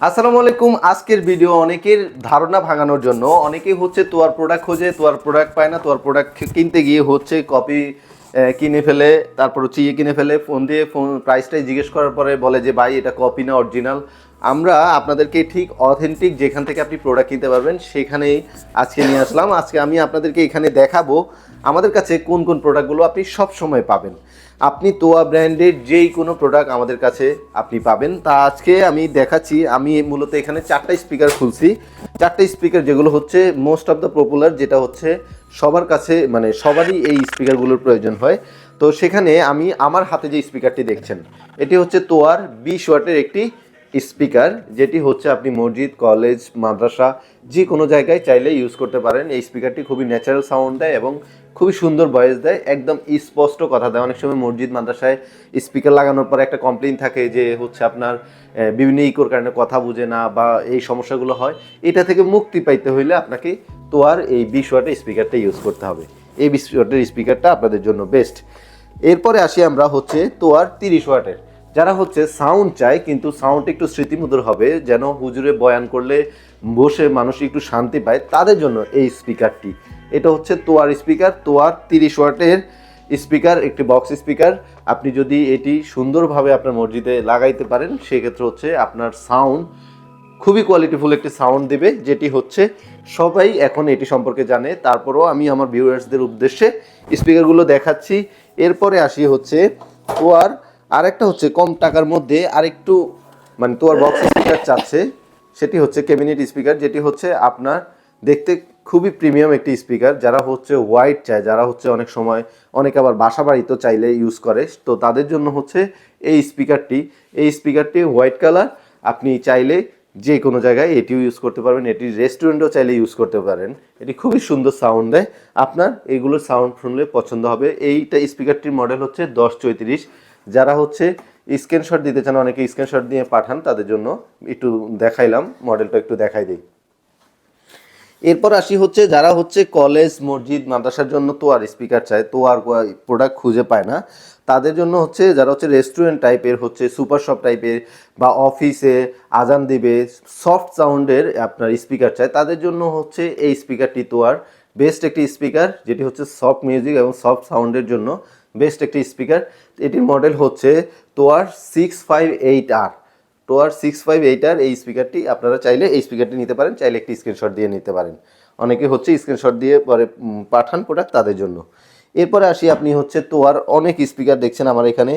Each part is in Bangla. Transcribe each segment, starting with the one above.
আসসালামু আলাইকুম। আজকের ভিডিও অনেকের ধারণা ভাঙানোর জন্য। অনেকেই হচ্ছে তোয়ার প্রোডাক্ট খোঁজে, তোয়ার প্রোডাক্ট পায় না, তোয়ার প্রোডাক্ট কিনতে গিয়ে হচ্ছে কপি কিনে ফেলে, তারপর হচ্ছে কিনে ফেলে, ফোন দিয়ে প্রাইসটাই জিজ্ঞেস করার পরে বলে যে ভাই এটা কপি না অরিজিনাল। আমরা আপনাদেরকে ঠিক অথেন্টিক যেখান থেকে আপনি প্রোডাক্ট কিনতে পারবেন সেখানেই আজকে নিয়ে আসলাম। আজকে আমি আপনাদেরকে এখানে দেখাবো আমাদের কাছে কোন কোন প্রোডাক্টগুলো আপনি সব সময় পাবেন। আপনি তোয়া ব্র্যান্ডের যেই কোনো প্রোডাক্ট আমাদের কাছে আপনি পাবেন। তা আজকে আমি দেখাচ্ছি। আমি মূলত এখানে 4টা স্পিকার খুলছি। 4টা স্পিকার যেগুলো হচ্ছে মোস্ট অফ দ্য পপুলার, যেটা হচ্ছে সবার কাছে মানে সবারই এই স্পিকারগুলোর প্রয়োজন হয়। তো সেখানে আমি আমার হাতে যে স্পিকারটি দেখছেন এটি হচ্ছে তোয়ার 20 ওয়াটের একটি স্পিকার, যেটি হচ্ছে আপনি মসজিদ, কলেজ, মাদ্রাসা যে কোনো জায়গায় চাইলে ইউজ করতে পারেন। এই স্পিকারটি খুবই ন্যাচারাল সাউন্ড দেয় এবং খুবই সুন্দর ভয়েস দেয়, একদম স্পষ্ট কথা দেয়। অনেক সময় মসজিদ মাদ্রাসায় স্পিকার লাগানোর পর একটা কমপ্লেইন থাকে যে হচ্ছে আপনার বিভিন্ন ইকোর কারণে কথা বুঝে না বা এই সমস্যাগুলো হয়। এটা থেকে মুক্তি পাইতে হইলে আপনাকে তোয়ার এই 20 ওয়াটের স্পিকারটা ইউজ করতে হবে। এই 20 ওয়াটের স্পিকারটা আপনাদের জন্য বেস্ট। এরপরে আসি আমরা হচ্ছে তোয়ার 30 ওয়াটের। যারা হচ্ছে সাউন্ড চায় কিন্তু সাউন্ড একটু স্মৃতিমধুর হবে, যেন হুজুরে বয়ান করলে বসে মানুষ একটু শান্তি পায়, তাদের জন্য এই স্পিকারটি। এটা হচ্ছে তোয়ার স্পিকার, তোয়ার 30 ওয়াটের স্পিকার, একটি বক্স স্পিকার। আপনি যদি এটি সুন্দরভাবে আপনার মসজিদে লাগাইতে পারেন সেক্ষেত্রে হচ্ছে আপনার সাউন্ড খুবই কোয়ালিটিফুল একটি সাউন্ড দেবে, যেটি হচ্ছে সবাই এখন এটি সম্পর্কে জানে। তারপরেও আমি আমার ভিউয়ার্সদের উদ্দেশ্যে স্পিকারগুলো দেখাচ্ছি। এরপরে আসি হচ্ছে তোয়ার আরেকটা হচ্ছে কম টাকার মধ্যে আরেকটু মানে তোয়ার বক্স স্পিকার চাচ্ছে, সেটি হচ্ছে ক্যাবিনেট স্পিকার, যেটি হচ্ছে আপনার দেখতে খুবই প্রিমিয়াম একটি স্পিকার। যারা হচ্ছে হোয়াইট চায়, যারা হচ্ছে অনেক সময় অনেকে আবার বাসা বাড়িতেও চাইলে ইউজ করে, তো তাদের জন্য হচ্ছে এই স্পিকারটি হোয়াইট কালার। আপনি চাইলে যে কোনো জায়গায় এটিও ইউজ করতে পারবেন, এটি রেস্টুরেন্টেও চাইলে ইউজ করতে পারেন। এটি খুবই সুন্দর সাউন্ড দেয়, আপনার এইগুলোর সাউন্ড শুনলে পছন্দ হবে। এইটা স্পিকারটির মডেল হচ্ছে 1034। যারা হচ্ছে স্ক্রিনশট দিতে চান, অনেকে স্ক্রিনশট দিয়ে পাঠান, তাদের জন্য একটু দেখাইলাম, মডেলটা একটু দেখাই দিই। এরপর আসি হচ্ছে যারা হচ্ছে কলেজ, মসজিদ, মাদ্রাসার জন্য তোয়ার স্পিকার চায়, তোয়ার প্রোডাক্ট খুঁজে পায় না, তাদের জন্য হচ্ছে যারা হচ্ছে রেস্টুরেন্ট টাইপের, হচ্ছে সুপার শপ টাইপের বা অফিসে আজান দিবে সফট সাউন্ডের আপনার স্পিকার চায়, তাদের জন্য হচ্ছে এই স্পিকারটি তোয়ার বেস্ট একটি স্পিকার, যেটি হচ্ছে সফট মিউজিক এবং সফট সাউন্ডের জন্য বেস্ট একটি স্পিকার। এটির মডেল হচ্ছে তোয়ার 658R। তোয়ার 658R এই স্পিকারটি আপনারা চাইলে এই স্পিকারটি নিতে পারেন, চাইলে একটি স্ক্রিনশট দিয়ে নিতে পারেন। অনেকে হচ্ছে স্ক্রিনশট দিয়ে পরে পাঠান প্রোডাক্ট, তাদের জন্য। এরপরে আসি, আপনি হচ্ছে তোয়ার অনেক স্পিকার দেখছেন আমার এখানে।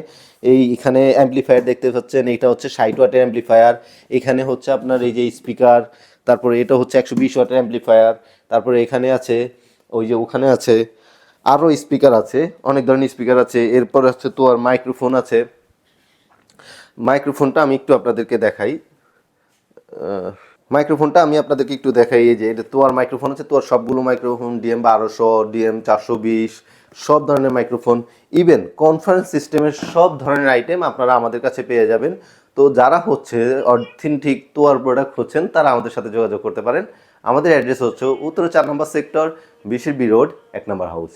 এখানে অ্যাম্পলিফায়ার দেখতে পাচ্ছেন, এইটা হচ্ছে 60 ওয়াটের অ্যাম্পলিফায়ার। এখানে হচ্ছে আপনার এই যে স্পিকার, তারপরে এটা হচ্ছে 120 ওয়াটের অ্যাম্পলিফায়ার। তারপরে এখানে আছে, ওই যে ওখানে আছে আরও স্পিকার আছে, অনেক ধরনের স্পিকার আছে। এরপর হচ্ছে তোয়ার মাইক্রোফোন আছে। মাইক্রোফোনটা আমি একটু আপনাদেরকে দেখাই। এই যে এটা তোয়ার মাইক্রোফোন আছে। তোয়ার সবগুলো মাইক্রোফোন DM1200, DM420 সব ধরনের মাইক্রোফোন, ইভেন কনফারেন্স সিস্টেমের সব ধরনের আইটেম আপনারা আমাদের কাছে পেয়ে যাবেন। তো যারা হচ্ছে অথেন্টিক তোয়ার প্রোডাক্ট হচ্ছেন তারা আমাদের সাথে যোগাযোগ করতে পারেন। আমাদের অ্যাড্রেস হচ্ছে উত্তর 4 নম্বর সেক্টর, 20 বি রোড, 1 নম্বর হাউস।